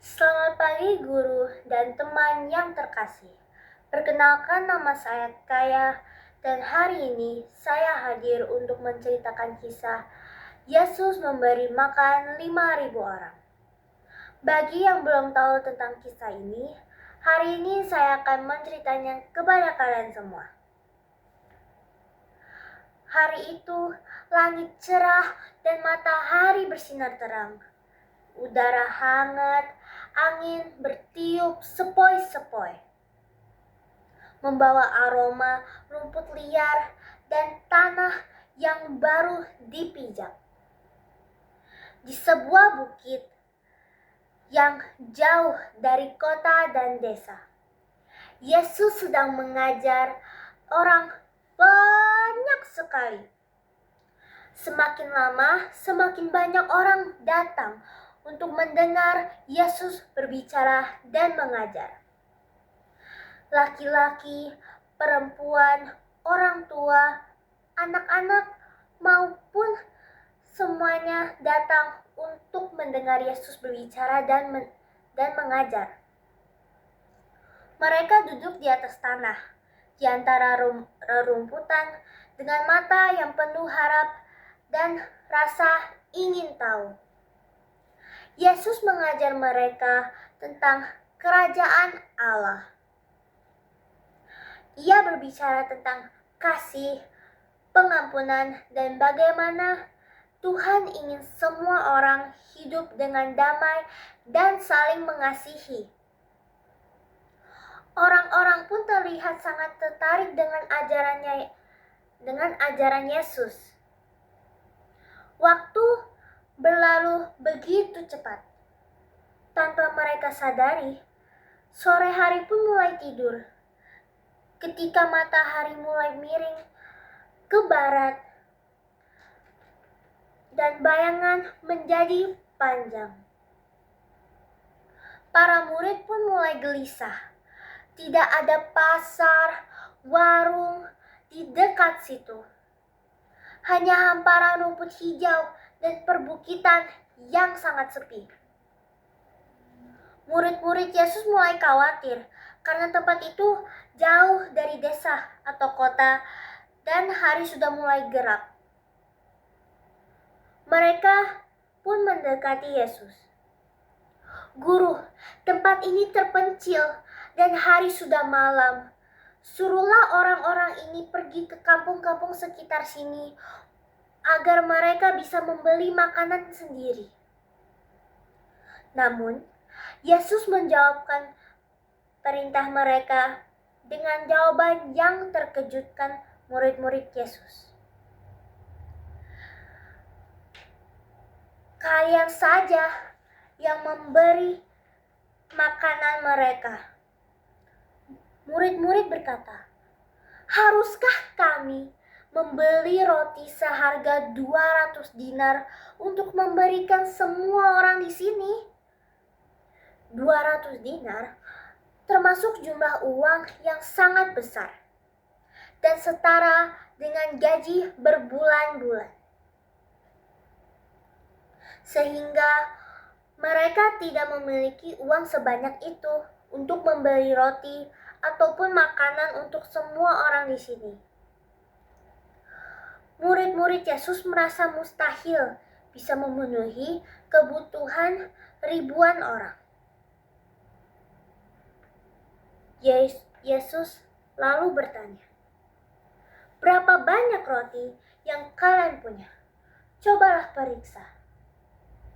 Selamat pagi guru dan teman yang terkasih. Perkenalkan, nama saya Kaya dan hari ini saya hadir untuk menceritakan kisah Yesus memberi makan 5.000 orang. Bagi yang belum tahu tentang kisah ini, hari ini saya akan menceritanya kepada kalian semua. Hari itu langit cerah dan matahari bersinar terang. Udara hangat, angin bertiup sepoi-sepoi, membawa aroma rumput liar dan tanah yang baru dipijak. Di sebuah bukit yang jauh dari kota dan desa, Yesus sedang mengajar orang banyak sekali. Semakin lama, semakin banyak orang datang untuk mendengar Yesus berbicara dan mengajar. Laki-laki, perempuan, orang tua, anak-anak maupun semuanya datang untuk mendengar Yesus berbicara dan mengajar. Mereka duduk di atas tanah, di antara rerumputan, dengan mata yang penuh harap dan rasa ingin tahu. Yesus mengajar mereka tentang kerajaan Allah. Ia berbicara tentang kasih, pengampunan, dan bagaimana Tuhan ingin semua orang hidup dengan damai dan saling mengasihi. Orang-orang pun terlihat sangat tertarik dengan ajaran Yesus. Waktu berlalu begitu cepat. Tanpa mereka sadari, sore hari pun mulai tidur. Ketika matahari mulai miring ke barat dan bayangan menjadi panjang, para murid pun mulai gelisah. Tidak ada pasar, warung di dekat situ. Hanya hamparan rumput hijau dan perbukitan yang sangat sepi. Murid-murid Yesus mulai khawatir karena tempat itu jauh dari desa atau kota dan hari sudah mulai gelap. Mereka pun mendekati Yesus. "Guru, tempat ini terpencil dan hari sudah malam. Suruhlah orang-orang ini pergi ke kampung-kampung sekitar sini agar mereka bisa membeli makanan sendiri." Namun, Yesus menjawabkan perintah mereka dengan jawaban yang terkejutkan murid-murid Yesus. "Kalian saja yang memberi makanan mereka." Murid-murid berkata, "Haruskah kami membeli roti seharga 200 dinar untuk memberikan semua orang di sini?" 200 dinar termasuk jumlah uang yang sangat besar dan setara dengan gaji berbulan-bulan. Sehingga mereka tidak memiliki uang sebanyak itu untuk membeli roti ataupun makanan untuk semua orang di sini. Murid-murid Yesus merasa mustahil bisa memenuhi kebutuhan ribuan orang. Yesus lalu bertanya, "Berapa banyak roti yang kalian punya? Cobalah periksa."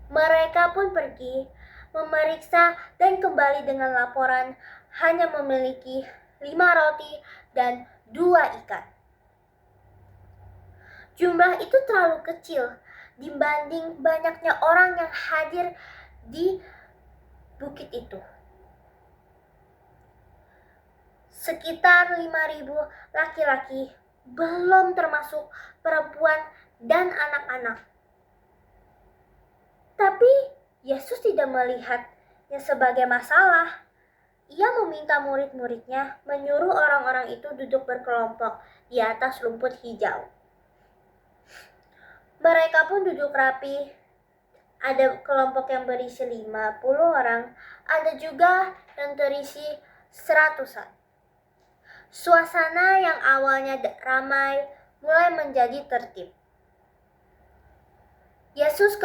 Mereka pun pergi memeriksa dan kembali dengan laporan hanya memiliki 5 roti dan 2 ikan. Jumlah itu terlalu kecil dibanding banyaknya orang yang hadir di bukit itu. Sekitar 5.000 laki-laki, belum termasuk perempuan dan anak-anak. Tapi Yesus tidak melihatnya sebagai masalah. Ia meminta murid-muridnya menyuruh orang-orang itu duduk berkelompok di atas rumput hijau. Mereka pun duduk rapi Ada kelompok yang berisi 50 orang, ada juga yang terisi 100-an. Suasana yang awalnya ramai mulai menjadi tertib. Yesus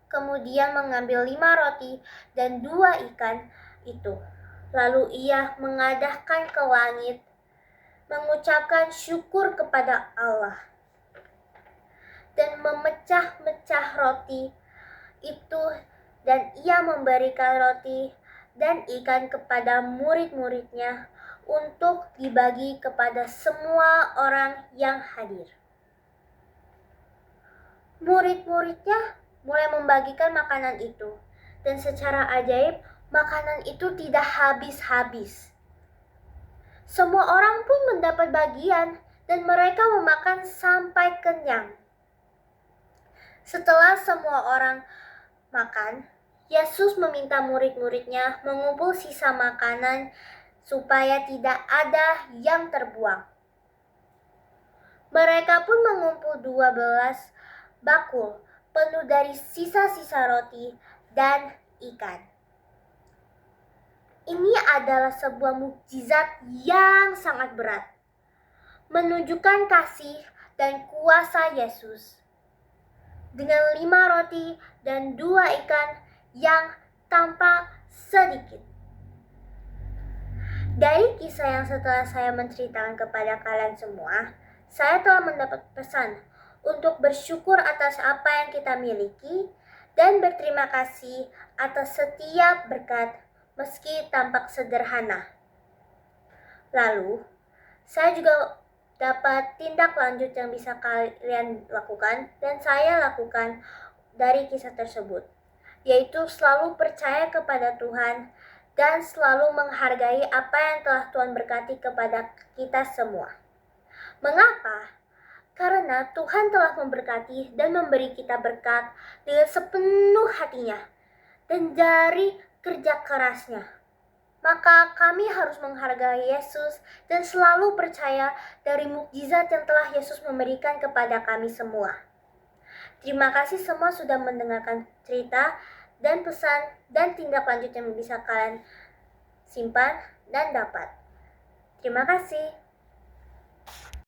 kemudian mengambil 5 roti dan 2 ikan itu. Lalu ia mengadahkan ke langit, mengucapkan syukur kepada Allah, dan memecah-mecah roti itu, dan ia memberikan roti dan ikan kepada murid-muridnya untuk dibagi kepada semua orang yang hadir. Murid-muridnya mulai membagikan makanan itu, dan secara ajaib makanan itu tidak habis-habis. Semua orang pun mendapat bagian dan mereka memakan sampai kenyang. Setelah semua orang makan, Yesus meminta murid-muridnya mengumpul sisa makanan supaya tidak ada yang terbuang. Mereka pun mengumpul 12 bakul penuh dari sisa-sisa roti dan ikan. Ini adalah sebuah mukjizat yang sangat berat, menunjukkan kasih dan kuasa Yesus. Dengan 5 roti dan 2 ikan yang tampak sedikit. Dari kisah yang setelah saya menceritakan kepada kalian semua, saya telah mendapat pesan untuk bersyukur atas apa yang kita miliki dan berterima kasih atas setiap berkat meski tampak sederhana. Lalu, saya juga dapat tindak lanjut yang bisa kalian lakukan dan saya lakukan dari kisah tersebut, yaitu selalu percaya kepada Tuhan dan selalu menghargai apa yang telah Tuhan berkati kepada kita semua. Mengapa? Karena Tuhan telah memberkati dan memberi kita berkat dengan sepenuh hatinya dan dari kerja kerasnya. Maka kami harus menghargai Yesus dan selalu percaya dari mukjizat yang telah Yesus memberikan kepada kami semua. Terima kasih semua sudah mendengarkan cerita dan pesan dan tindak lanjut yang bisa kalian simpan dan dapat. Terima kasih.